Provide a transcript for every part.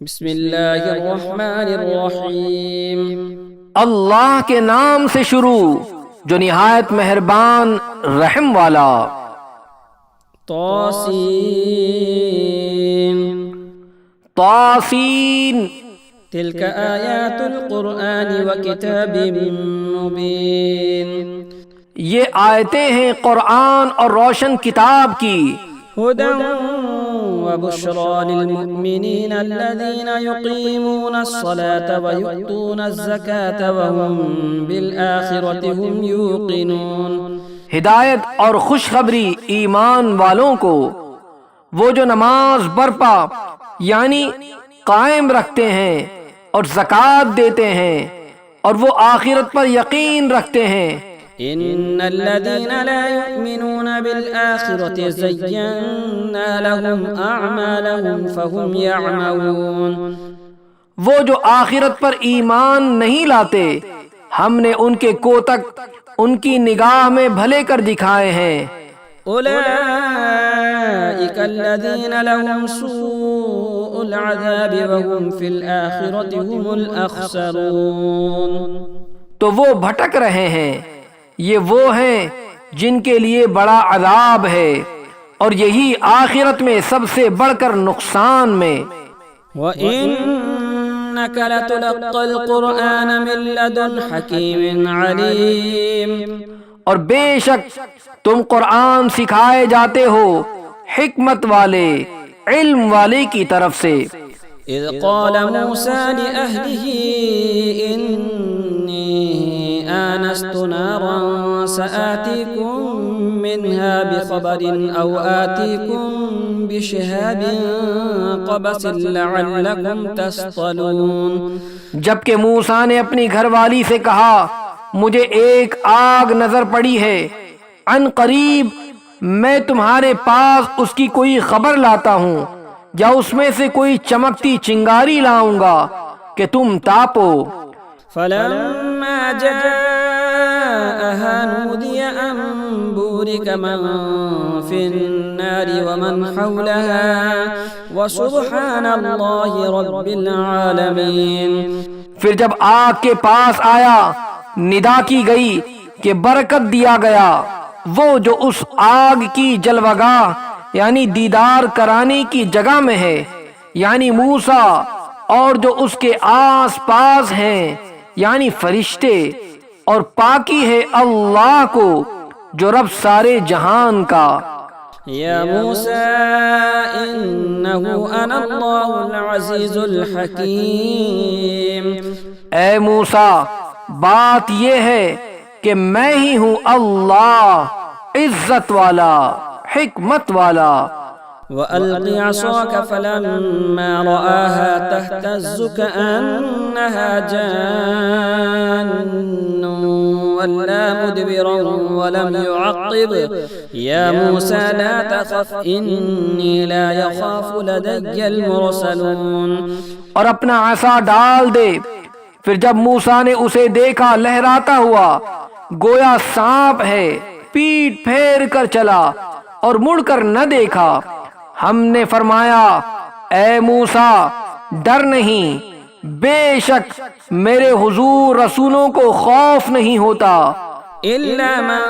بسم اللہ الرحمن الرحیم۔ اللہ کے نام سے شروع جو نہایت مہربان رحم والا۔ طاسین۔ طاسین۔ تلک آیات القرآن وکتاب مبین۔ یہ آیتیں ہیں قرآن اور روشن کتاب کی۔ ہدی وبشرى للمؤمنين الذين يقيمون الصلاة ويؤتون الزكاة وهم بالآخرة هم يوقنون۔ ہدایت اور خوشخبری ایمان والوں کو، وہ جو نماز برپا یعنی قائم رکھتے ہیں اور زکوٰۃ دیتے ہیں اور وہ آخرت پر یقین رکھتے ہیں۔ ان الذين لا يؤمنون بالآخرة زينا لهم اعمالهم فهم يعملون۔ وہ جو آخرت پر ایمان نہیں لاتے ہم نے ان کے کوتک ان کی نگاہ میں بھلے کر دکھائے ہیں۔ اولئک الذین لهم سوء العذاب وهم في الآخرة هم الاخسرون۔ تو وہ بھٹک رہے ہیں، یہ وہ ہیں جن کے لیے بڑا عذاب ہے اور یہی آخرت میں سب سے بڑھ کر نقصان میں۔ وَإِنَّكَ لَتُلَقَّى الْقُرْآنَ مِن لَّدُنْ حَكِيمٍ عَلِيمٍ۔ اور بے شک تم قرآن سکھائے جاتے ہو حکمت والے علم والے کی طرف سے۔ اذ قال موسیٰ لأہلہ آنست نارا سآتيكم منها بخبر أو آتيكم بشهاب قبس لعلكم تصطلون۔ جبکہ موسیٰ نے اپنی گھر والی سے کہا مجھے ایک آگ نظر پڑی ہے، عن قریب میں تمہارے پاس اس کی کوئی خبر لاتا ہوں یا اس میں سے کوئی چمکتی چنگاری لاؤں گا کہ تم تاپو۔ فلما جاءها نودي أن بورك من في النار ومن حولها وسبحان الله رب العالمين۔ پھر جب آگ کے پاس آیا ندا کی گئی کہ برکت دیا گیا وہ جو اس آگ کی جلوگاہ یعنی دیدار کرانے کی جگہ میں ہے، یعنی موسیٰ اور جو اس کے آس پاس ہیں یعنی فرشتے، اور پاکی ہے اللہ کو جو رب سارے جہان کا۔ یا موسیٰ انہو انا اللہ العزیز الحکیم۔ اے موسیٰ بات یہ ہے کہ میں ہی ہوں اللہ عزت والا حکمت والا۔ وَأَلْقِ عَصَاكَ فَلَمَّا رَآهَا تَهْتَزُّ كَأَنَّهَا جَانٌّ وَلَّىٰ مُدْبِرًا وَلَمْ يُعَقِّبْ يَا مُوسَىٰ لَا تَخَفْ إِنِّي لَا يَخَافُ لَدَيَّ الْمُرْسَلُونَ۔ اور اپنا عصا ڈال دے۔ پھر جب موسیٰ نے اسے دیکھا لہراتا ہوا گویا سانپ ہے، پیٹ پھیر کر چلا اور مڑ کر نہ دیکھا۔ ہم نے فرمایا اے موسیٰ ڈر نہیں، بے شک میرے حضور رسولوں کو خوف نہیں ہوتا۔ إِلَّا مَن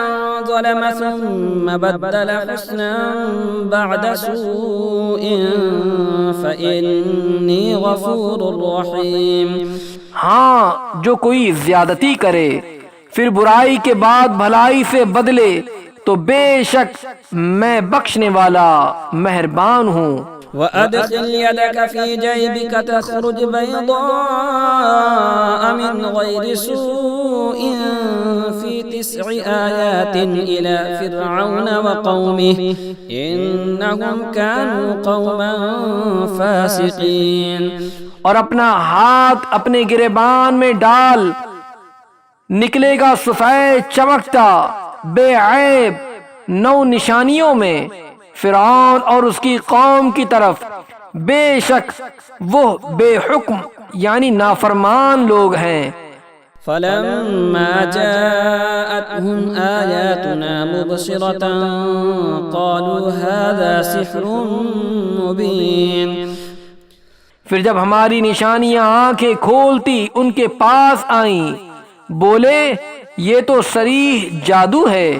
ظَلَمَ ثُمَّ بَدَّلَ حُسْنًا بَعْدَ سُوءٍ فَإِنِّي غَفُورٌ رَّحِيمٌ۔ ہاں جو کوئی زیادتی کرے پھر برائی کے بعد بھلائی سے بدلے تو بے شک میں بخشنے والا مہربان ہوں۔ وَأَدْخِلْ يَدَكَ فِي جَيْبِكَ تَخْرُجْ بَيْضَاءَ مِنْ غَيْرِ سُوءٍ فِي 9 آيَاتٍ إِلَى فِرْعَوْنَ وَقَوْمِهِ إِنَّهُمْ كَانُوا قَوْمًا فَاسِقِينَ۔ اور اپنا ہاتھ اپنے گریبان میں ڈال، نکلے گا سفید چمکتا بے عیب 9 نشانیوں میں فرعون اور اس کی قوم کی طرف، بے شک وہ بے حکم یعنی نافرمان لوگ ہیں۔ فَلَمَّا جَاءَتْهُمْ آيَاتُنَا مُبْصِرَةً قَالُوا هَذَا سِحْرٌ مُبِينٌ۔ پھر جب ہماری نشانیاں آنکھیں کھولتی ان کے پاس آئیں، بولے یہ تو صریح جادو ہے۔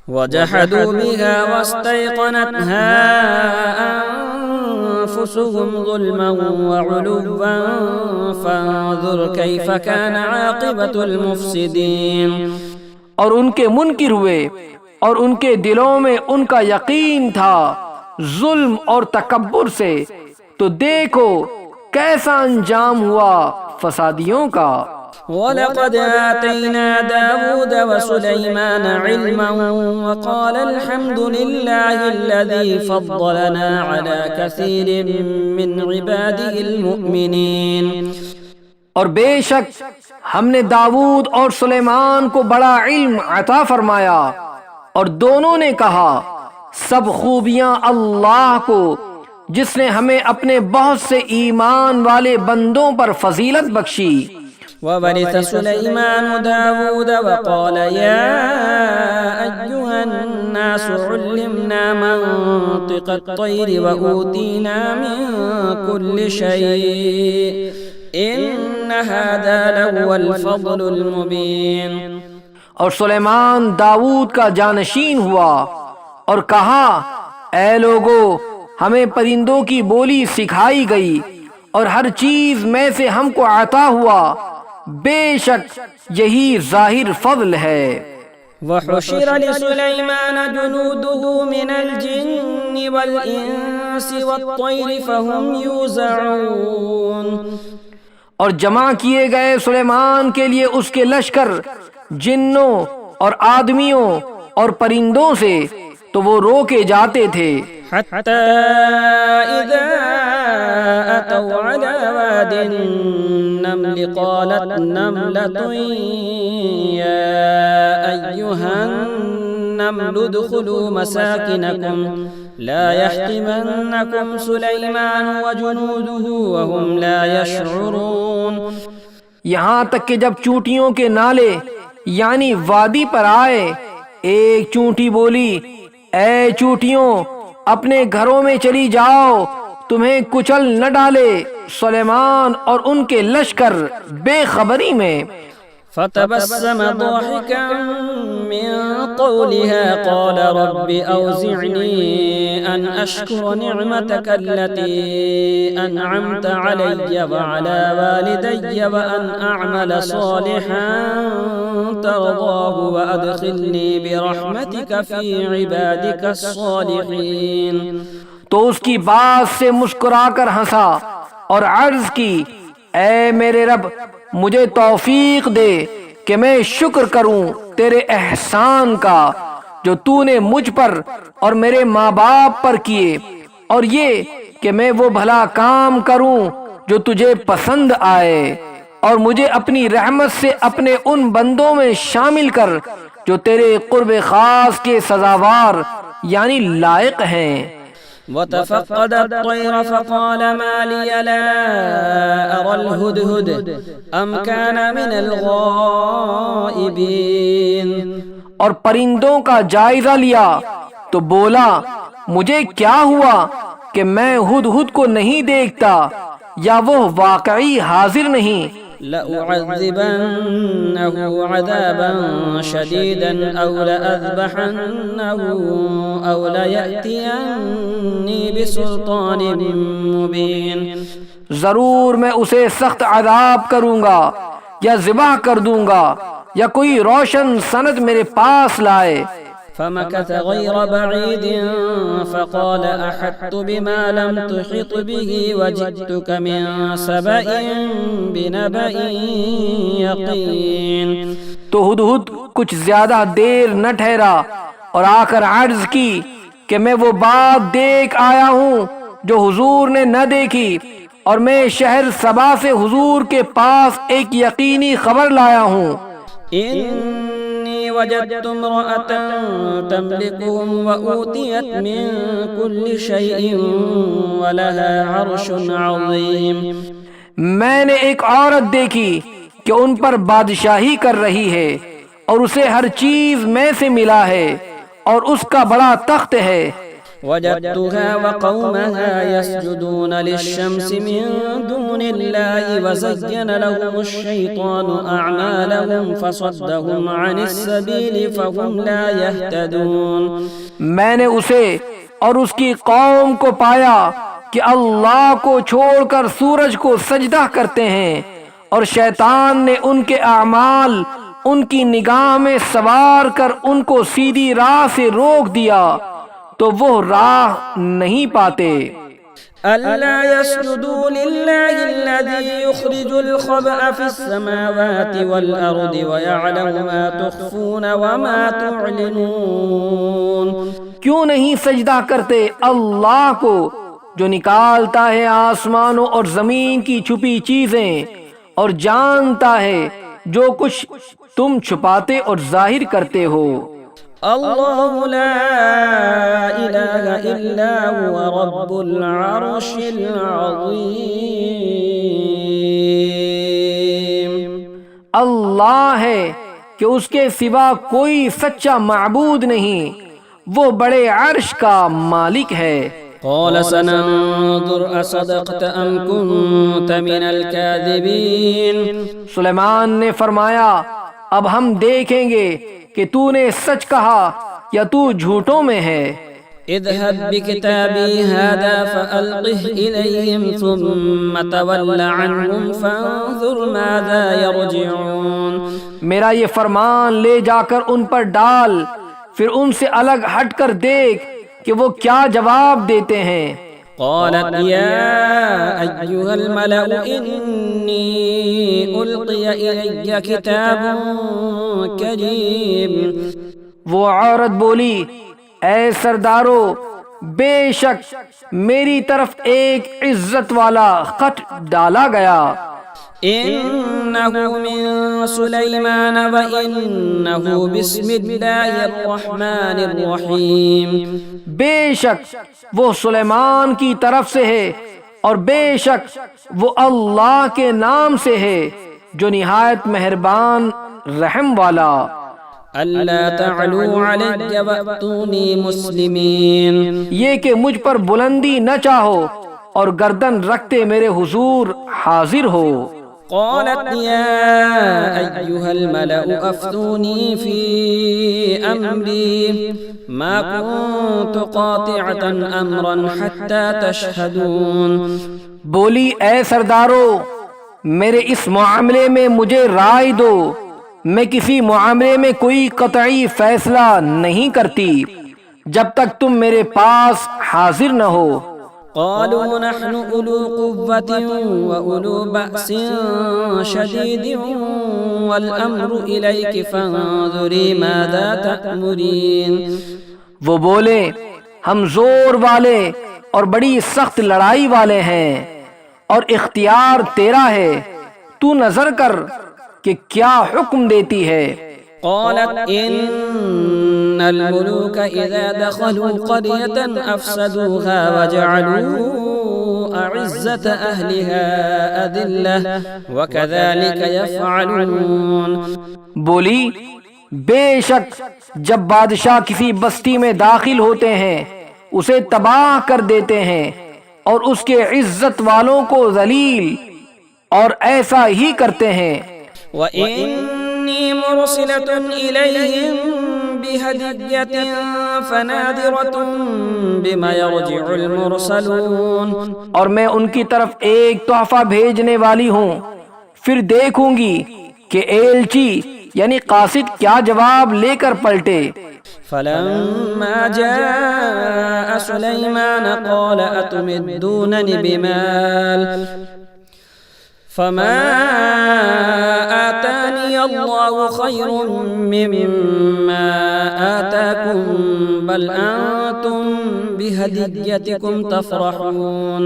وجحدوا بها واستيقنتها أنفسهم ظلما وعلوا فانظر كيف كان عاقبة المفسدين۔ اور ان کے منکر ہوئے اور ان کے دلوں میں ان کا یقین تھا ظلم اور تکبر سے، تو دیکھو کیسا انجام ہوا فسادیوں کا۔ وَلَقَدْ آتَيْنَا دَاوُودَ وَسُلَيْمَانَ عِلْمًا وَقَالَ الْحَمْدُ لِلَّهِ الَّذِي فَضَّلَنَا عَلَى كَثِيرٍ مِّنْ عِبَادِهِ الْمُؤْمِنِينَ۔ اور بے شک ہم نے داؤد اور سلیمان کو بڑا علم عطا فرمایا، اور دونوں نے کہا سب خوبیاں اللہ کو، جس نے ہمیں اپنے بہت سے ایمان والے بندوں پر فضیلت بخشی۔ وورث سليمان داود وقال يا أيها الناس علمنا منطق الطير وأوتينا من كل شيء إن هذا لهو الفضل المبين۔ اور سلیمان داؤد کا جانشین ہوا اور کہا اے لوگو، ہمیں پرندوں کی بولی سکھائی گئی اور ہر چیز میں سے ہم کو عطا ہوا، بے شک یہی ظاہر فضل ہے۔ وحشر لسليمان جنوده من الجن والإنس والطير فهم يوزعون۔ اور جمع کیے گئے سلیمان کے لیے اس کے لشکر جنوں اور آدمیوں اور پرندوں سے، تو وہ روکے جاتے تھے۔ حتى إذا أتوا على واد النمل قالت نملة يا أيها النمل ادخلوا مساكنكم لا يحطمنكم سليمان وجنوده وهم لا يشعرون۔ یہاں تک کہ جب چونٹیوں کے نالے یعنی وادی پر آئے، ایک چونٹی بولی اے چونٹیوں اپنے گھروں میں چلی جاؤ، تمہیں کچل نہ ڈالے سلیمان اور ان کے لشکر بے خبری میں۔ فتبسم ضاحكا من قولها قال رب أوزعني أن أشكر نعمتك التي أنعمت علي وعلى والدي وأن أعمل صالحا ترضاه وأدخلني برحمتك في عبادك الصالحين۔ تو اس کی بات سے مسکرا کر ہنسا اور عرض کی اے میرے رب، مجھے توفیق دے کہ میں شکر کروں تیرے احسان کا جو تو نے مجھ پر اور میرے ماں باپ پر کیے، اور یہ کہ میں وہ بھلا کام کروں جو تجھے پسند آئے، اور مجھے اپنی رحمت سے اپنے ان بندوں میں شامل کر جو تیرے قرب خاص کے سزاوار یعنی لائق ہیں۔ وتفقد الطير فقال ما لي لا أرى الهدهد أم كان من الغائبين۔ اور پرندوں کا جائزہ لیا تو بولا مجھے کیا ہوا کہ میں ہدہد کو نہیں دیکھتا، یا وہ واقعی حاضر نہیں۔ لأعذبنه عذابا شديدا أو لأذبحنه أو ليأتيني بسلطان مبين۔ ضرور میں اسے سخت عذاب کروں گا، یا ذبح کر دوں گا، یا کوئی روشن سند میرے پاس لائے۔ فمكث غير بعيد فقال أحطت بما لم تحط به وجئتك من سبأ بنبأ يقين۔ تو ہدہد کچھ زیادہ دیر نہ ٹھہرا اور آ کر عرض کی کہ میں وہ بات دیکھ آیا ہوں جو حضور نے نہ دیکھی، اور میں شہر سبا سے حضور کے پاس ایک یقینی خبر لایا ہوں۔ وجدت امرأة تملكهم وأوتيت من كل شيء ولها عرش عظيم۔ میں نے ایک عورت دیکھی کہ ان پر بادشاہی کر رہی ہے، اور اسے ہر چیز میں سے ملا ہے، اور اس کا بڑا تخت ہے۔ وجدتها وقومها يسجدون للشمس من دون الله وزين لهم الشيطان أعمالهم فصدهم عن السبيل فهم لا يهتدون. میں نے اسے اور اس کی قوم کو پایا کہ اللہ کو چھوڑ کر سورج کو سجدہ کرتے ہیں، اور شیطان نے ان کے اعمال ان کی نگاہ میں سوار کر ان کو سیدھی راہ سے روک دیا تو وہ راہ نہیں پاتے. ألا يسجدوا لله الذي يخرج الخبأ في السماوات والأرض ويعلم ما تخفون وما تعلنون. کیوں نہیں سجدہ کرتے اللہ کو جو نکالتا ہے آسمانوں اور زمین کی چھپی چیزیں اور جانتا ہے جو کچھ تم چھپاتے اور ظاہر کرتے ہو. اللہ لا الہ الا هو رب العرش العظیم. اللہ ہے کہ اس کے سوا کوئی سچا معبود نہیں، وہ بڑے عرش کا مالک ہے. قال سننظر اصدقت ام كنت من الكاذبین. سلیمان نے فرمایا اب ہم دیکھیں گے کہ تو نے سچ کہا یا تو جھوٹوں میں ہے. اذهب بكتابي هذا فألقه إليهم ثم تول عنهم فانظر ماذا يرجعون. میرا یہ فرمان لے جا کر ان پر ڈال، پھر ان سے الگ ہٹ کر دیکھ کہ وہ کیا جواب دیتے ہیں. قالت يا أيها الملأ إني ألقي إلي كتاب كريم. وہ عورت بولی اے سردارو، بے شک میری طرف ایک عزت والا خط ڈالا گیا. إنه من سليمان وإنه بسم الله الرحمن الرحيم. بے شک وہ سلیمان کی طرف سے ہے اور بے شک وہ اللہ کے نام سے ہے جو نہایت مہربان رحم والا. ألا تعلوا علي وأتوني مسلمين. یہ کہ مجھ پر بلندی نہ چاہو اور گردن رکھتے میرے حضور حاضر ہو. قالت يا أيها الملأ أفتوني في أمري ما كنت قاطعة أمرا حتى تشهدون. بولی اے سردارو، میرے اس معاملے میں مجھے رائے دو، میں کسی معاملے میں کوئی قطعی فیصلہ نہیں کرتی جب تک تم میرے پاس حاضر نہ ہو. قالوا نحن أولو قوة وأولو بأس شديد والأمر إليك فانظري ماذا تأمرين. وہ بولے ہم زور والے اور بڑی سخت لڑائی والے ہیں اور اختیار تیرا ہے، تو نظر کر کہ کیا حکم دیتی ہے. قالت إن الملوك إذا دخلوا قرية أفسدوها وجعلوا أعزة أهلها أذلة وكذلك يفعلون. بولی بے شک جب بادشاہ کسی بستی میں داخل ہوتے ہیں اسے تباہ کر دیتے ہیں اور اس کے عزت والوں کو ذلیل، اور ایسا ہی کرتے ہیں. وَإِنِّي مُرْسِلَةٌ إِلَيْهِمْ بِهَدِيَّةٍ فَنَاظِرَةٌ بِمَا يَرْجِعُ الْمُرْسَلُونَ. اور میں ان کی طرف ایک تحفہ بھیجنے والی ہوں، پھر دیکھوں گی کہ ایلچی یعنی قاصد کیا جواب لے کر پلٹے. فَلَمَّا جَاءَ سُلَيْمَانَ قَالَ أَتُمِدُّونَنِ بِمَالٍ فما آتاني الله خير مما آتاكم بل أنتم بهديتكم تفرحون.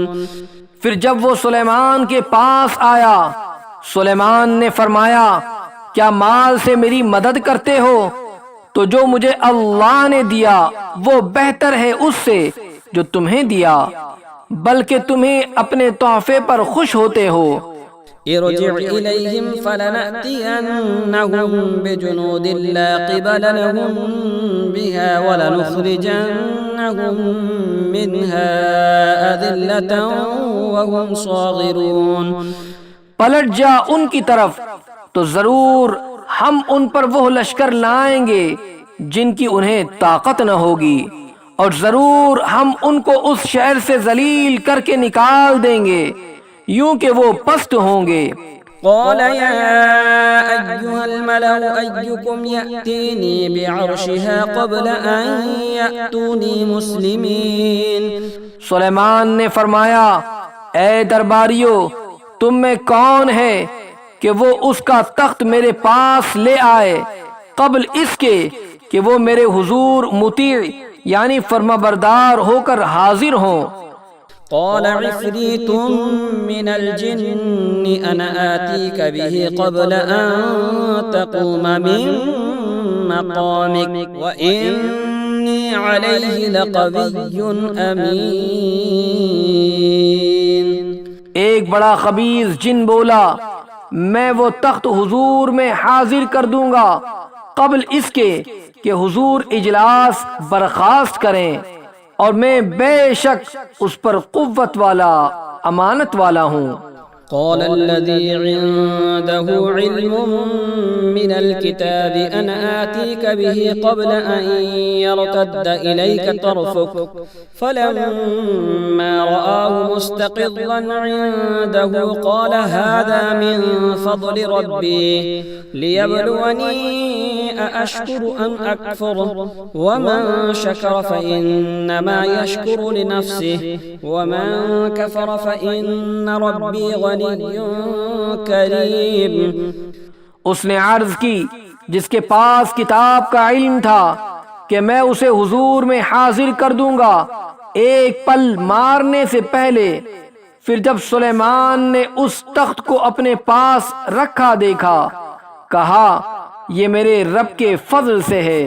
پھر جب وہ سلیمان کے پاس آیا، سلیمان نے فرمایا کیا مال سے میری مدد کرتے ہو؟ تو جو مجھے اللہ نے دیا وہ بہتر ہے اس سے جو تمہیں دیا، بلکہ تمہیں اپنے تحفے پر خوش ہوتے ہو. ارجع إليهم فلنأتينهم بجنود لا قبل لهم بها ولنخرجنهم لنذيقنهم منها أذلة وهم صاغرون. پلٹ جا ان کی طرف تو ضرور ہم ان پر وہ لشکر لائیں گے جن کی انہیں طاقت نہ ہوگی، اور ضرور ہم ان کو اس شہر سے ذلیل کر کے نکال دیں گے یوں کہ وہ پست ہوں گے. قال يا أيها الملأ أيكم يأتيني بعرشها قبل أن يأتوني مسلمين. سلیمان نے فرمایا اے درباریو تم میں کون ہے کہ وہ اس کا تخت میرے پاس لے آئے قبل اس کے کہ وہ میرے حضور مطیع یعنی فرما بردار ہو کر حاضر ہوں. قال عفريت من الجن أنا آتيك به قبل أن تقوم من مقامك وإني عليه لقوي أمين. ایک بڑا خبیث جن بولا میں وہ تخت حضور میں حاضر کر دوں گا قبل اس کے کہ حضور اجلاس برخاست کریں، اور میں بے شک اس پر قوت والا امانت والا ہوں. قال الذي عنده علم من الكتاب أنا آتيك به قبل أن يرتد إليك طرفك فلما رآه مستقرا عنده قال هذا من فضل ربي ليبلوني أأشكر أم أكفر ومن شكر فإنما يشكر لنفسه ومن كفر فإن ربي غني کریم. اس نے عرض کی جس کے پاس کتاب کا علم تھا کہ میں اسے حضور میں حاضر کر دوں گا ایک پل مارنے سے پہلے. پھر جب سلیمان نے اس تخت کو اپنے پاس رکھا دیکھا کہا یہ میرے رب کے فضل سے ہے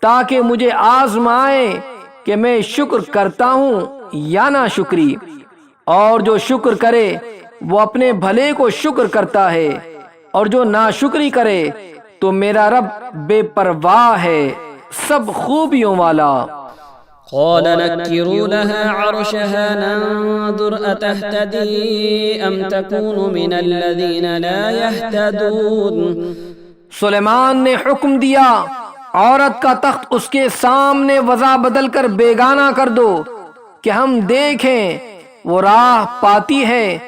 تاکہ مجھے آزمائے کہ میں شکر کرتا ہوں یا نہ شکری، اور جو شکر کرے وہ اپنے بھلے کو شکر کرتا ہے اور جو ناشکری کرے تو میرا رب بے پرواہ ہے سب خوبیوں والا. قال نكروا لها عرشها ننظر أتهتدي أم تكون من الذين لا يهتدون. سلیمان نے حکم دیا عورت کا تخت اس کے سامنے وضع بدل کر بیگانہ کر دو کہ ہم دیکھیں وہ راہ پاتی ہے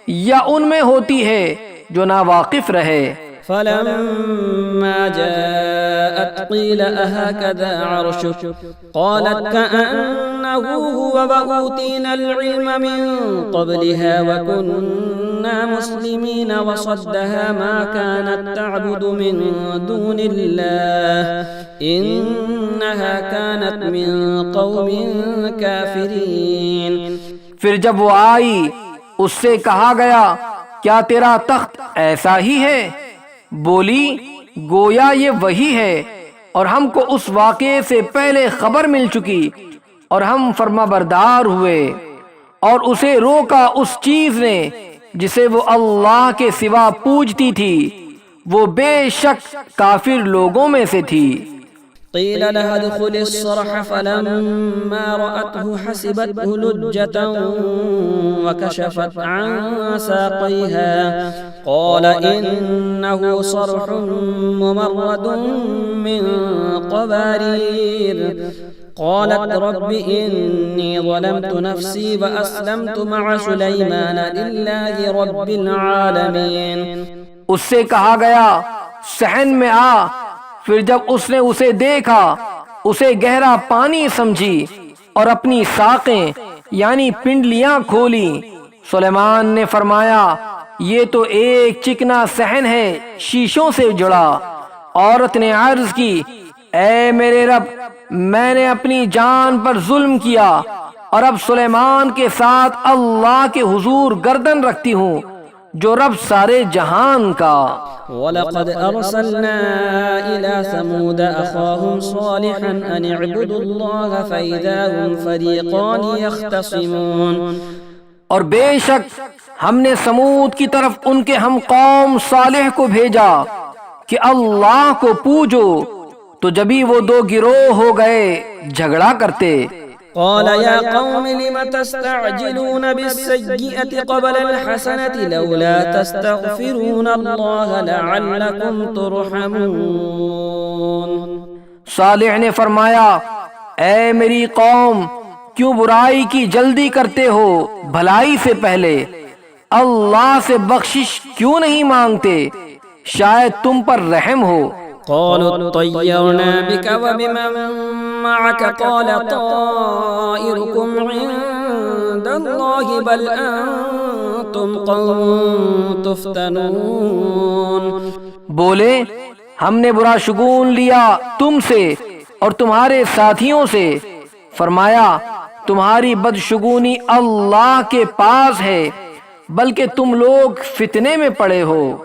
یا ان میں ہوتی ہے جو ناواقف رہے. فلما جاءت قيل أهكذا عرشك قالت كأنه هو وأوتينا العلم من قبلها وكنا مسلمين وصدها ما كانت تعبد من دون الله إنها كانت من قوم كافرين. پھر جب وہ آئی اس سے کہا گیا کیا تیرا تخت ایسا ہی ہے؟ بولی گویا یہ وہی ہے، اور ہم کو اس واقعے سے پہلے خبر مل چکی اور ہم فرما بردار ہوئے، اور اسے روکا اس چیز نے جسے وہ اللہ کے سوا پوجتی تھی، وہ بے شک کافر لوگوں میں سے تھی. قيل لها ادخل الصرح فلما رأته حسبته لجة وكشفت عن ساقيها قال إنه صرح ممرد من قوارير قالت رب إني ظلمت نفسي وأسلمت مع سليمان لله رب العالمين. اس سے کہا گیا صحن میں آ. پھر جب اس نے اسے دیکھا اسے گہرا پانی سمجھی اور اپنی ساقیں یعنی پنڈلیاں کھولی. سلیمان نے فرمایا یہ تو ایک چکنا صحن ہے شیشوں سے جڑا. عورت نے عرض کی اے میرے رب میں نے اپنی جان پر ظلم کیا اور اب سلیمان کے ساتھ اللہ کے حضور گردن رکھتی ہوں جو رب سارے جہان کا. وَلَقَدْ أَرْسَلْنَا إِلَى ثَمُودَ أَخَاهُمْ صَالِحًا أَنِ اعْبُدُوا اللَّهَ فَإِذَا هُمْ فَرِيقَانِ يَخْتَصِمُونَ. اور بے شک ہم نے سمود کی طرف ان کے ہم قوم صالح کو بھیجا کہ اللہ کو پوجو، تو جبھی وہ دو گروہ ہو گئے جھگڑا کرتے. قال يا قوم لم تستعجلون بالسيئة قبل الحسنة لولا تستغفرون الله لعلكم ترحمون۔ صالح نے فرمایا اے میری قوم کیوں برائی کی جلدی کرتے ہو بھلائی سے پہلے، اللہ سے بخشش کیوں نہیں مانگتے شاید تم پر رحم ہو۔ قالوا اطيرنا بك وبمن معك قال طائركم عند الله بل أنتم قوم تفتنون۔ بولے ہم نے برا شگون لیا تم سے اور تمہارے ساتھیوں سے، فرمایا تمہاری بدشگونی اللہ کے پاس ہے بلکہ تم لوگ فتنے میں پڑے ہو۔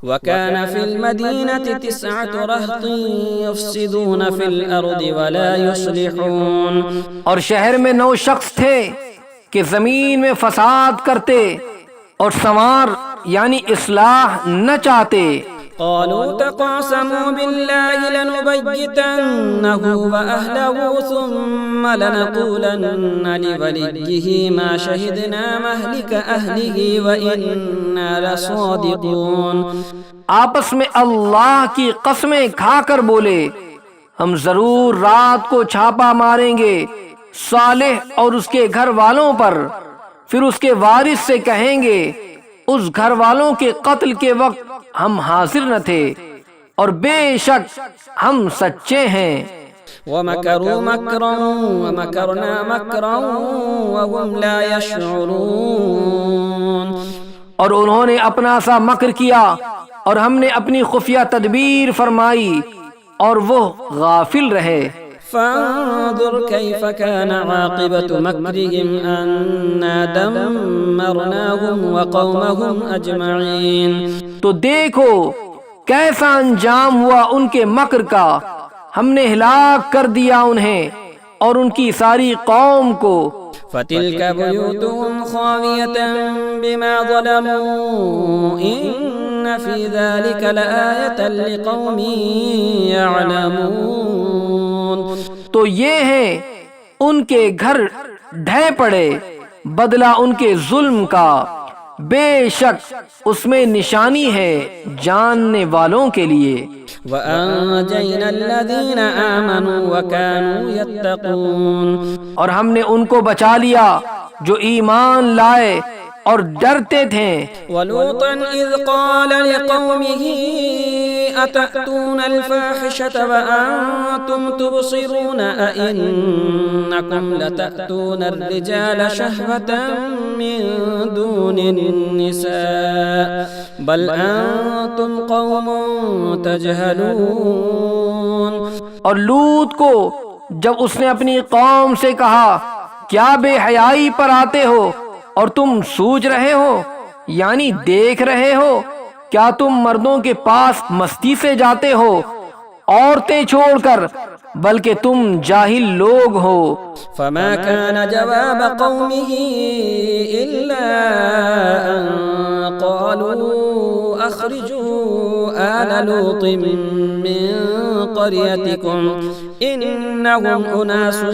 وكان في المدينة 9 رهط يفسدون في الأرض ولا يصلحون۔ اور شہر میں 9 شخص تھے کہ زمین میں فساد کرتے اور سنوار یعنی اصلاح نہ چاہتے۔ قالوا تقاسموا بالله لنبيتنه وأهله ثم لنقولن لوليه ما شهدنا مهلك أهله وإنا لصادقون۔ آپس میں اللہ کی قسمیں کھا کر بولے ہم ضرور رات کو چھاپا ماریں گے صالح اور اس کے گھر والوں پر، پھر اس کے وارث سے کہیں گے اس گھر والوں کے قتل کے وقت ہم حاضر نہ تھے اور بے شک ہم سچے ہیں۔ وَمَكَرُوا مَكْرًا وَمَكَرْنَا مَكْرًا وَهُمْ لَا يَشْعُرُونَ۔ اور انہوں نے اپنا سا مکر کیا اور ہم نے اپنی خفیہ تدبیر فرمائی اور وہ غافل رہے۔ فانظر كيف كان عاقبة مكرهم أنا دمرناهم وقومهم أجمعين۔ تو دیکھو کیسا انجام ہوا ان کے مکر کا، ہم نے ہلاک کر دیا انہیں اور ان کی ساری قوم کو۔ فتلك بيوتهم خاوية بما ظلموا إن في ذلك لآية لقوم يعلمون۔ تو یہ ہیں ان کے گھر ڈھہ پڑے بدلہ ان کے ظلم کا، بے شک اس میں نشانی ہے جاننے والوں کے لیے۔ وَأَنجَيْنَا الَّذِينَ آمَنُوا وَكَانُوا يَتَّقُونَ۔ اور ہم نے ان کو بچا لیا جو ایمان لائے اور ڈرتے تھے۔ وَلُوطًا إِذْ قَالَ لِقَوْمِهِ أَتَأْتُونَ الْفَاحِشَةَ وَأَنْتُمْ تُبْصِرُونَ أَإِنَّكُمْ لَتَأْتُونَ الرِّجَالَ شَهْوَةً مِّن دُونِ النِّسَاءِ بَلْ أَنْتُمْ قَوْمٌ تَجْهَلُونَ۔ اور لوط کو جب اس نے اپنی قوم سے کہا کیا بے حیائی پر آتے ہو اور تم سوچ رہے ہو یعنی دیکھ رہے ہو، کیا تم مردوں کے پاس مستی سے جاتے ہو عورتیں چھوڑ کر، بلکہ تم جاہل لوگ ہو۔ فما كان جواب قومه إلا أن قالوا أخرجوا آل لوط من قريتكم إنهم أناس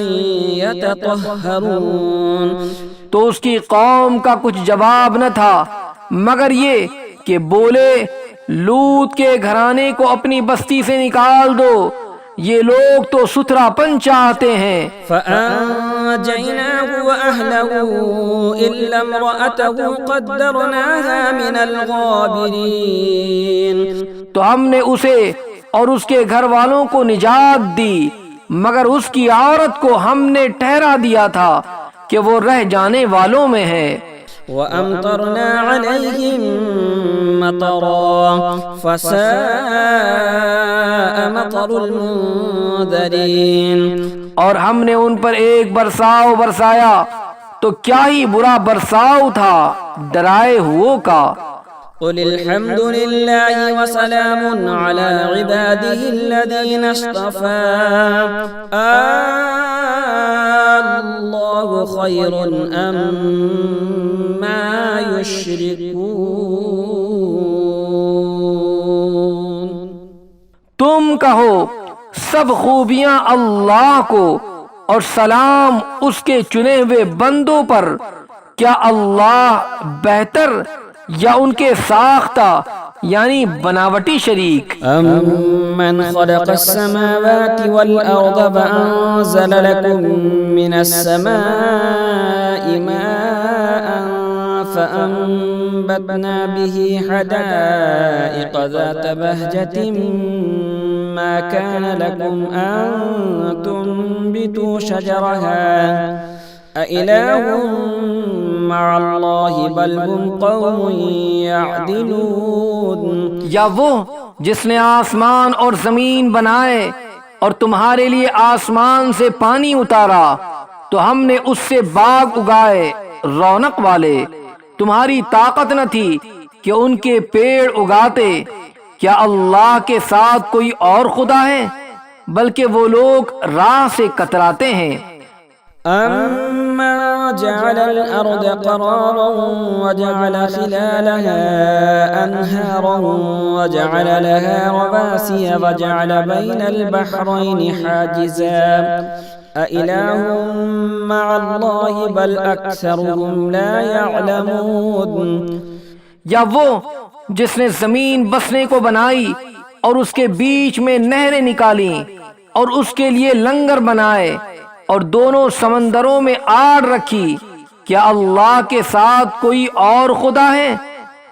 يتطهرون۔ تو اس کی قوم کا کچھ جواب نہ تھا مگر یہ کہ بولے لوط کے گھرانے کو اپنی بستی سے نکال دو، یہ لوگ تو ستھرا پن چاہتے ہیں۔ فَأَنجَيْنَاهُ وَأَهْلَهُ إِلَّا امْرَأَتَهُ قَدَّرْنَاهَا مِنَ الْغَابِرِينَ۔ تو ہم نے اسے اور اس کے گھر والوں کو نجات دی مگر اس کی عورت کو ہم نے ٹھہرا دیا تھا کہ وہ رہ جانے والوں میں ہے۔ وَأَمْطَرْنَا عَلَيْهِمْ مَطَرًا فَسَاءَ مَطَرُ الْمُنذَرِينَ۔ اور ہم نے ان پر ایک برساؤ برسایا تو کیا ہی برا برساؤ تھا ڈرائے ہووں کا۔ قُلِ الْحَمْدُ لِلَّهِ وَسَلَامٌ عَلَى عِبَادِهِ الَّذِينَ اصْطَفَىٰ اللَّهُ خَيْرٌ أَمَّا يُشْرِكُونَ۔ تم کہو سب خوبیاں اللہ کو، اور سلام اس کے چنے ہوئے بندوں پر، کیا اللہ بہتر یا ان کے ساختہ یعنی بناوٹی شریک؟ أَمَّنْ خَلَقَ السَّمَاوَاتِ وَالْأَرْضَ فَأَنزَلَ لَكُم مِّنَ السَّمَاءِ مَاءً فَأَنبَتْنَا بِهِ حَدَائِقَ ذَاتَ بَهْجَةٍ مَّا كَانَ لَكُمْ أَن تُنبِتُوا شَجَرَهَا أَإِلَٰهٌ مَّعَ اللَّهِ بَلْ هُمْ قَوْمٌ يَعْدِلُونَ۔ یا وہ جس نے آسمان اور زمین بنائے اور تمہارے لیے آسمان سے پانی اتارا تو ہم نے اس سے باغ اگائے رونق والے، تمہاری طاقت نہ تھی کہ ان کے پیڑ اگاتے، کیا اللہ کے ساتھ کوئی اور خدا ہے؟ بلکہ وہ لوگ راہ سے کتراتے ہیں۔ أَمَّن جَعَلَ الْأَرْضَ قَرَارًا وَجَعَلَ خِلَالَهَا أَنْهَارًا وَجَعَلَ لَهَا رَوَاسِيَ وَجَعَلَ بَيْنَ الْبَحْرَيْنِ حَاجِزًا أَإِلَٰهٌ مَّعَ اللَّهِ بَلْ أَكْثَرُهُمْ لَا يَعْلَمُونَ۔ یا وہ جس نے زمین بسنے کو بنائی اور اس کے بیچ میں نہریں نکالیں اور اس کے لیے لنگر بنائے اور دونوں سمندروں میں آڑ رکھی، کیا اللہ کے ساتھ کوئی اور خدا ہے؟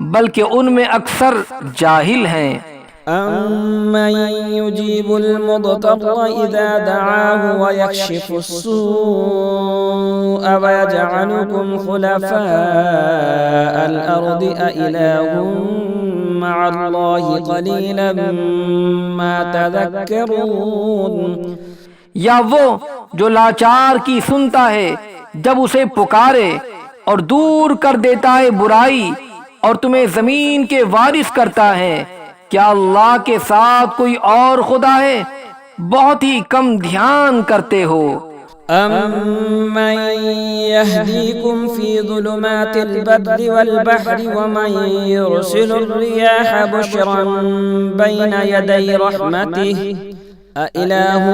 بلکہ ان میں اکثر جاہل ہیں۔ أَمَّن يُجِيبُ الْمُضْطَرَّ إِذَا دَعَاهُ وَيَكْشِفُ السُّوءَ وَيَجْعَلُكُمْ خُلَفَاءَ الْأَرْضِ أَإِلَٰهٌ مَّعَ اللَّهِ قَلِيلًا مَّا تَذَكَّرُونَ۔ یا وہ جو لاچار کی سنتا ہے جب اسے پکارے اور دور کر دیتا ہے برائی اور تمہیں زمین کے وارث کرتا ہے، کیا اللہ کے ساتھ کوئی اور خدا ہے؟ بہت ہی کم دھیان کرتے ہو۔ أَمَّن يَهْدِيكُمْ فِي ظُلُمَاتِ الْبَرِّ وَالْبَحْرِ وَمَن يُرْسِلُ الرِّيَاحَ بُشْرًا بَيْنَ يَدَيْ رَحْمَتِهِ أَإِلَٰهٌ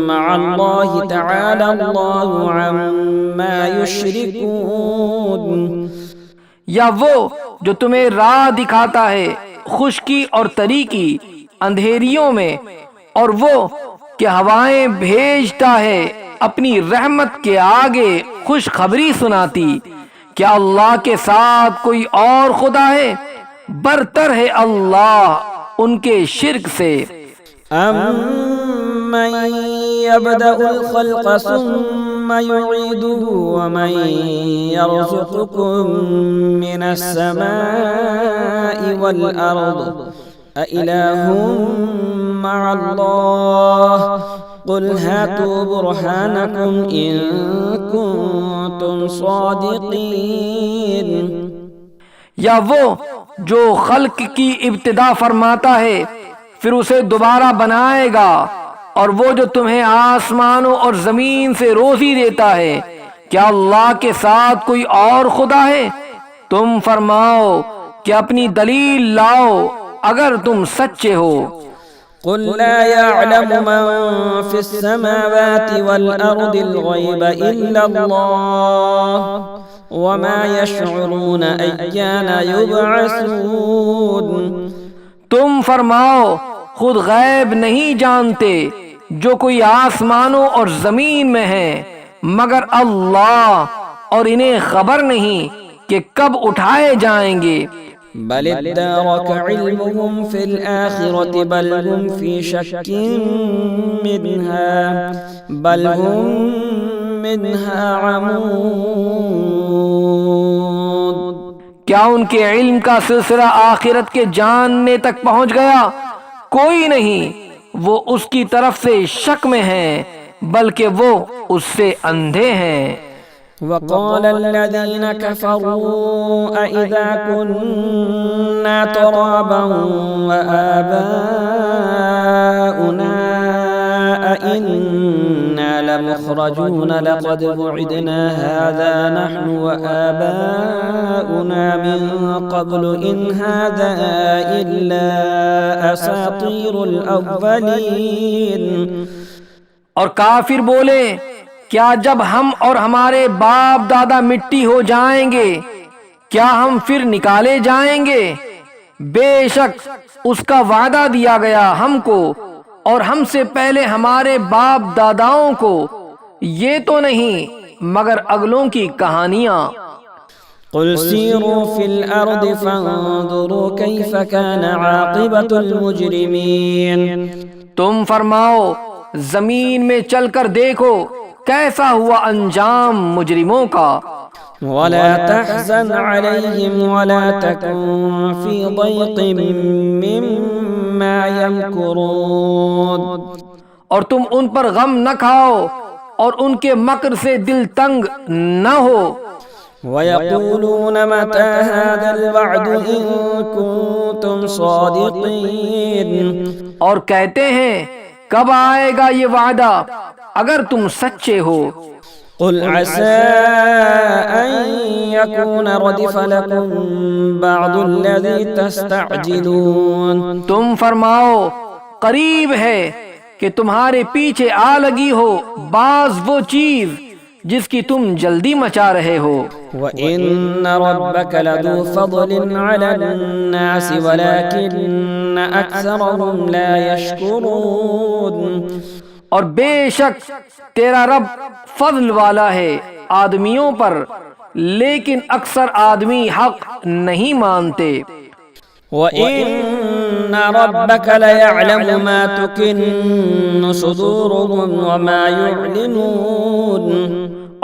مَّعَ اللَّهِ تَعَالَى اللَّهُ عَمَّا يُشْرِكُونَ۔ یا وہ جو تمہیں راہ دکھاتا ہے خشکی اور تری کی اندھیریوں میں، اور وہ کہ ہوائیں بھیجتا ہے اپنی رحمت کے آگے خوشخبری سناتی، کیا اللہ کے ساتھ کوئی اور خدا ہے؟ برتر ہے اللہ ان کے شرک سے۔ أَمَّن يَبْدَأُ الْخَلْقَ ثُمَّ يُعِيدُهُ وَمَن يَرْزُقُكُم مِّنَ السَّمَاءِ وَالْأَرْضِ أَإِلَٰهٌ مَّعَ اللَّهِ قُلْ هَاتُوا بُرْهَانَكُمْ إِن كُنتُمْ صَادِقِينَ۔ یا وہ جو خلق کی ابتدا فرماتا ہے پھر اسے دوبارہ بنائے گا، اور وہ جو تمہیں آسمانوں اور زمین سے روزی دیتا ہے، کیا اللہ کے ساتھ کوئی اور خدا ہے؟ تم فرماؤ کہ اپنی دلیل لاؤ اگر تم سچے ہو۔ قل لا يعلم من في السماوات والأرض الغيب إلا الله وما يشعرون أيان يبعثون۔ تم فرماؤ خود غیب نہیں جانتے جو کوئی آسمانوں اور زمین میں ہے مگر اللہ، اور انہیں خبر نہیں کہ کب اٹھائے جائیں گے۔ بل ادارك علمهم في الآخرة بل هم في شك منها بل هم منها عمون۔ کیا ان کے علم کا سلسلہ آخرت کے جاننے تک پہنچ گیا؟ کوئی نہیں، وہ اس کی طرف سے شک میں ہیں، بلکہ وہ اس سے اندھے ہیں۔ وقال الذين كفروا أإذا كنا ترابا وآباؤنا أئنا لمخرجون لقد وعدنا هذا نحن وآباؤنا من قبل إن هذا إلا أساطير الأولين۔ اور کافر بولے کیا جب ہم اور ہمارے باپ دادا مٹی ہو جائیں گے کیا ہم پھر نکالے جائیں گے؟ بے شک اس کا وعدہ دیا گیا ہم کو اور ہم سے پہلے ہمارے باپ داداؤں کو، یہ تو نہیں مگر اگلوں کی کہانیاں۔ قل سیروا فی الارض فانظروا کیف کان عاقبۃ المجرمین، تم فرماؤ زمین میں چل کر دیکھو کیسا ہوا انجام مجرموں کا۔ ولا تحزن علیہم ولا تکن فی ضیق مما یمکرون، اور تم ان پر غم نہ کھاؤ اور ان کے مکر سے دل تنگ نہ ہو۔ وَيَقُولُونَ مَتَى هَذَا الْوَعْدُ إِن كُنتُمْ صَادِقِينَ، اور کہتے ہیں کب آئے گا یہ وعدہ اگر تم سچے ہو۔ قُلْ عَسَىٰ أَن يَكُونَ رَدِفَ لَكُمْ بَعْضُ الَّذِي تَسْتَعْجِلُونَ، تم فرماؤ قریب ہے کہ تمہارے پیچھے آ لگی ہو بعض وہ چیز جس کی تم جلدی مچا رہے ہو۔ وَإِنَّ رَبَّكَ لَذُو فَضْلٍ عَلَى النَّاسِ وَلَكِنَّ أَكْثَرَهُمْ لَا يَشْكُرُونَ، اور بے شک تیرا رب فضل والا ہے آدمیوں پر لیکن اکثر آدمی حق نہیں مانتے۔ وَإِنَّ رَبَّكَ لَيَعْلَمُ مَا تُكِنُّ صُدُورُهُمْ وَمَا يُعْلِنُونَ،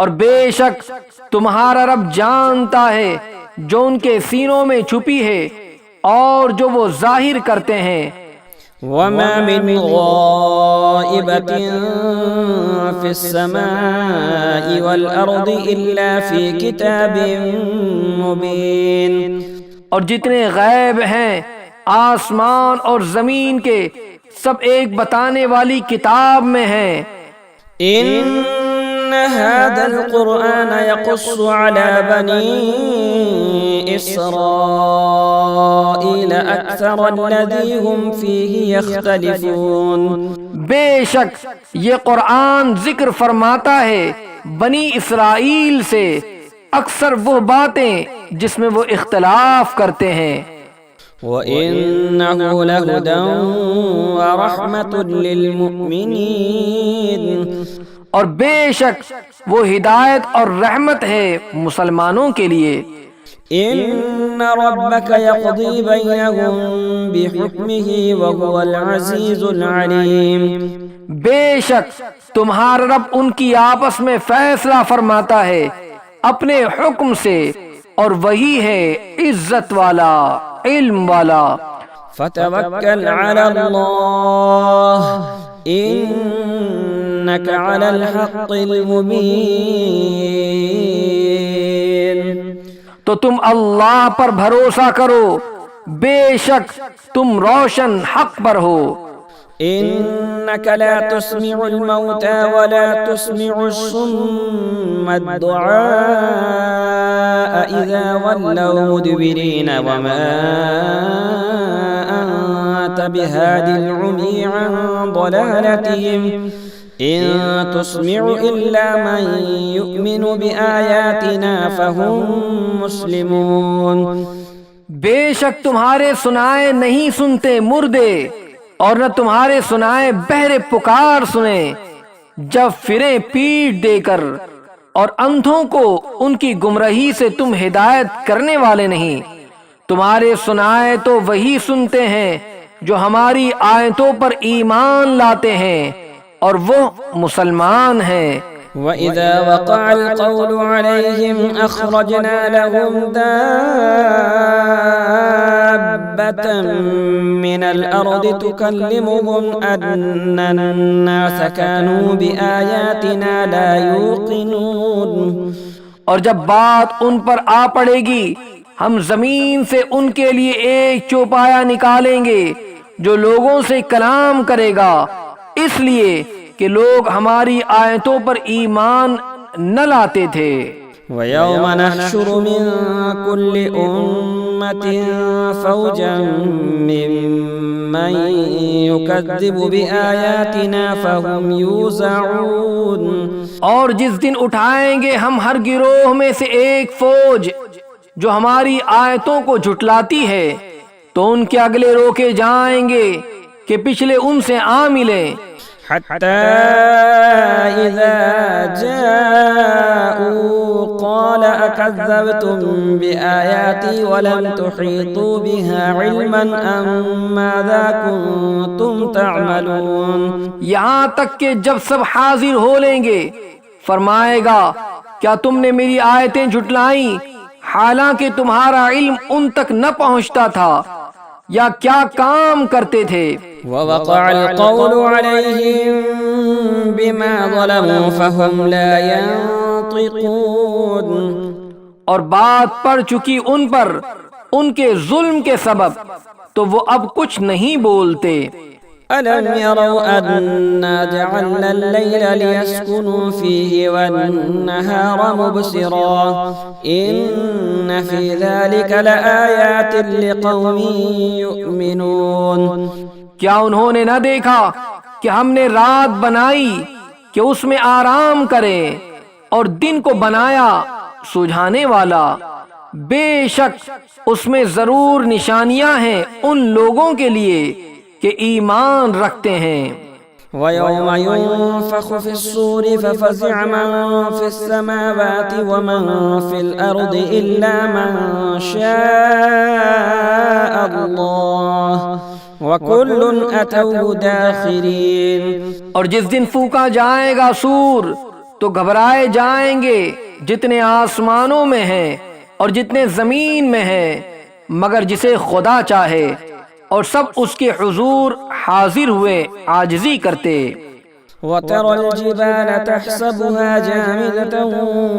اور بے شک تمہارا رب جانتا ہے جو ان کے سینوں میں چھپی ہے اور جو وہ ظاہر کرتے ہیں۔ وَمَا مِنْ غَائِبَةٍ فِي السَّمَاءِ وَالْأَرْضِ إِلَّا فِي كِتَابٍ مُبِينٍ، اور جتنے غیب ہیں آسمان اور زمین کے سب ایک بتانے والی کتاب میں ہیں۔ إِنَّ هَذَا الْقُرْآنَ يَقُصُّ عَلَى بَنِي إِسْرَائِيلَ أَكْثَرَ الَّذِي هُمْ فِيهِ يَخْتَلِفُونَ، بے شک یہ قرآن ذکر فرماتا ہے بنی اسرائیل سے اکثر وہ باتیں جس میں وہ اختلاف کرتے ہیں۔ وَإِنَّهُ لَهُدًى وَرَحْمَةٌ لِّلْمُؤْمِنِينَ، اور بے شک وہ ہدایت اور رحمت ہے مسلمانوں کے لیے۔ إِنَّ رَبَّكَ يَقْضِي بَيْنَهُم بِحُكْمِهِ وَهُوَ الْعَزِيزُ الْعَلِيمُ، بے شک تمہارا رب ان کی آپس میں فیصلہ فرماتا ہے اپنے حکم سے اور وہی ہے عزت والا علم والا۔ فَتَوَكَّلْ عَلَى اللَّهِ إِنَّكَ عَلَى الْحَقِّ الْمُبِينِ، تو تم اللہ پر بھروسہ کرو بے شک تم روشن حق پر ہو۔ إِنَّكَ لَا تُسْمِعُ الْمَوْتَى وَلَا تُسْمِعُ الصُّمَّ الدُّعَاءَ إِذَا وَلَّوْا مُدْبِرِينَ وَمَا أَنتَ بِهَادِ الْعُمْيِ عَن ضَلَالَتِهِمْ إِن تُسْمِعُ إِلَّا مَن يُؤْمِنُ بِآيَاتِنَا فَهُم مُسْلِمُونَ، بے شک تمہارے سنائے نہیں سنتے مردے اور نہ تمہارے سنائے بہرے پکار سنے جب پھریں پیٹ دے کر، اور اندھوں کو ان کی گمراہی سے تم ہدایت کرنے والے نہیں۔ تمہارے سنائے تو وہی سنتے ہیں جو ہماری آیتوں پر ایمان لاتے ہیں اور وہ مسلمان ہیں۔ وَإِذَا وَقَعَ الْقَوْلُ عَلَيْهِمْ أَخْرَجْنَا لَهُمْ دَابَّةً مِّنَ الْأَرْضِ تُكَلِّمُهُمْ أَنَّ النَّاسَ كَانُوا بِآيَاتِنَا لَا يُوقِنُونَ، اور جب بات ان پر آ پڑے گی ہم زمین سے ان کے لیے ایک چوپایا نکالیں گے جو لوگوں سے کلام کرے گا، اس لیے کہ لوگ ہماری آیتوں پر ایمان نہ لاتے تھے۔ وَيَوْمَ نَحْشُرُ مِن كُلِّ أُمَّةٍ فَوْجًا مِّمَّن يُكَذِّبُ بِآيَاتِنَا فَهُمْ يُوزَعُونَ۔ اور جس دن اٹھائیں گے ہم ہر گروہ میں سے ایک فوج جو ہماری آیتوں کو جھٹلاتی ہے، تو ان کے اگلے روکے جائیں گے کہ پچھلے ان سے آ ملیں، حتى إذا جاءوا قال أكذبتم بآياتي ولم تحيطوا بها علما أم ماذا كنتم تعملون۔ یہاں تک کہ جب سب حاضر ہو لیں گے فرمائے گا کیا تم نے میری آیتیں جھٹلائیں حالانکہ تمہارا علم ان تک نہ پہنچتا تھا، یا کیا کام کرتے تھے؟ ووقع القول عليهم بما ظلموا فهم لا ينطقون۔ اور بات پڑ چکی ان پر ان کے ظلم کے سبب، تو وہ اب کچھ نہیں بولتے۔ ألم يروا أنا جعلنا الليل ليسكنوا فيه والنهار مبصرا إن في ذلك لآيات لقوم يؤمنون۔ کیا انہوں نے نہ دیکھا کہ ہم نے رات بنائی کہ اس میں آرام کریں اور دن کو بنایا سجھانے والا؟ بے شک اس میں ضرور نشانیاں ہیں ان لوگوں کے لیے کہ ایمان رکھتے ہیں۔ وَيَوْمَ يُنفَخُ فِي الصُّورِ فَفَزِعَ مَن فِي السَّمَاوَاتِ وَمَن فِي الْأَرْضِ إِلَّا مَن شَاءَ اللَّهُ وَكُلٌّ أَتَوْهُ دَاخِرِينَ۔ اور جس دن پھونکا جائے گا سور تو گھبرائے جائیں گے جتنے آسمانوں میں ہیں اور جتنے زمین میں ہیں مگر جسے خدا چاہے، اور سب اس کے حضور حاضر ہوئے عاجزی کرتے۔ وَتَرَى الْجِبَالَ تَحْسَبُهَا جَامِدَةً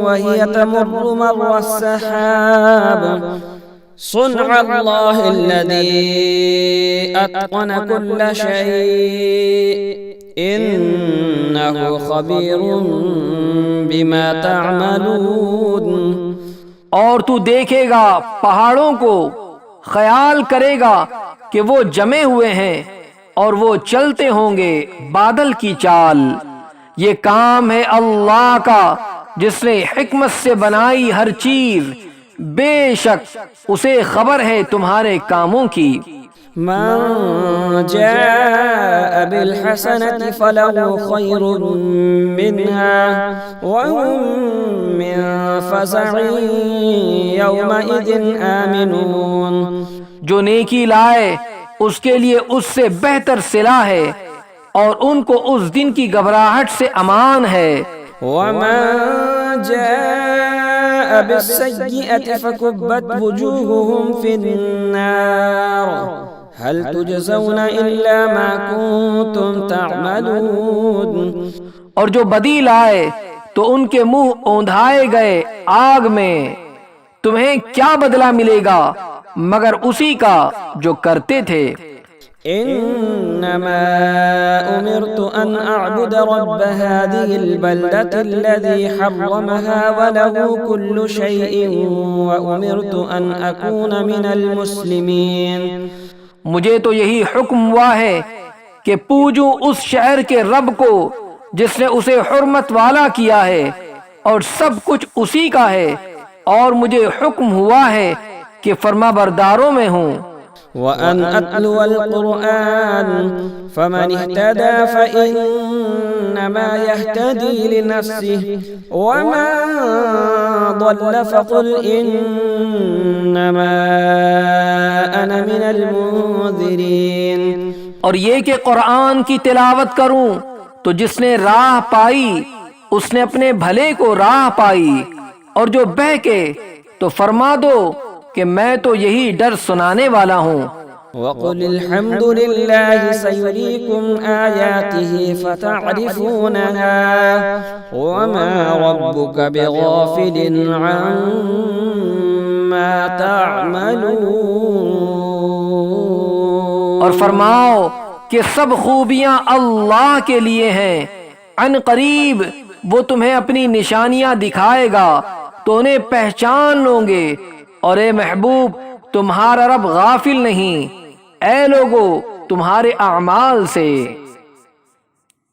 وَهِيَ تَمُرُّ مَرَّ السَّحَابِ صُنْعَ اللَّهِ الَّذِي أَتْقَنَ كُلَّ شَيْءٍ إِنَّهُ خَبِيرٌ بِمَا تَعْمَلُونَ۔ اور تو دیکھے گا پہاڑوں کو، خیال کرے گا کہ وہ جمے ہوئے ہیں اور وہ چلتے ہوں گے بادل کی چال۔ یہ کام ہے اللہ کا جس نے حکمت سے بنائی ہر چیز، بے شک اسے خبر ہے تمہارے کاموں کی۔ من جاء بالحسنة فله خير منها وهم من فزع يومئذ آمنون۔ جو نیکی لائے اس کے لیے اس سے بہتر صلہ ہے اور ان کو اس دن کی گھبراہٹ سے امان ہے۔ وَمَن جَاءَ بِالسَّيِّئَةِ فَكُبَّتْ وُجُوهُهُمْ فِي النَّارِ هَلْ تُجْزَوْنَ إِلَّا مَا كُنتُمْ تَعْمَلُونَ۔ اور جو بدی لائے تو ان کے منہ اوندھائے گئے آگ میں، تمہیں کیا بدلہ ملے گا مگر اسی کا جو کرتے تھے۔ انما امرت ان اعبد رب هذه البلدة الذي حرمها وله كل شيء وامرت ان اكون من المسلمين۔ مجھے تو یہی حکم ہوا ہے کہ پوجوں اس شہر کے رب کو جس نے اسے حرمت والا کیا ہے اور سب کچھ اسی کا ہے، اور مجھے حکم ہوا ہے کہ فرما برداروں میں ہوں۔ وَأَنْ أَتْلُوَ الْقُرْآنَ فَمَنِ اهْتَدَى فَإِنَّمَا يَهْتَدِي لِنَفْسِهِ وَمَنْ ضَلَّ فَقُلْ إِنَّمَا أَنَا مِنَ الْمُنذِرِينَ۔ اور یہ کہ قرآن کی تلاوت کروں تو جس نے راہ پائی اس نے اپنے بھلے کو راہ پائی، اور جو بہکے تو فرما دو کہ میں تو یہی ڈر سنانے والا ہوں۔ وَقُلِ الْحَمْدُ لِلَّهِ سَيُرِيكُمْ آيَاتِهِ فَتَعْرِفُونَهَا وَمَا رَبُّكَ بِغَافِلٍ عَمَّا تَعْمَلُونَ۔ اور فرماؤ کہ سب خوبیاں اللہ کے لیے ہیں، عن قریب وہ تمہیں اپنی نشانیاں دکھائے گا، تو انہیں پہچان لو گے، اور اے محبوب تمہارا رب غافل نہیں، اے لوگو تمہارے اعمال سے۔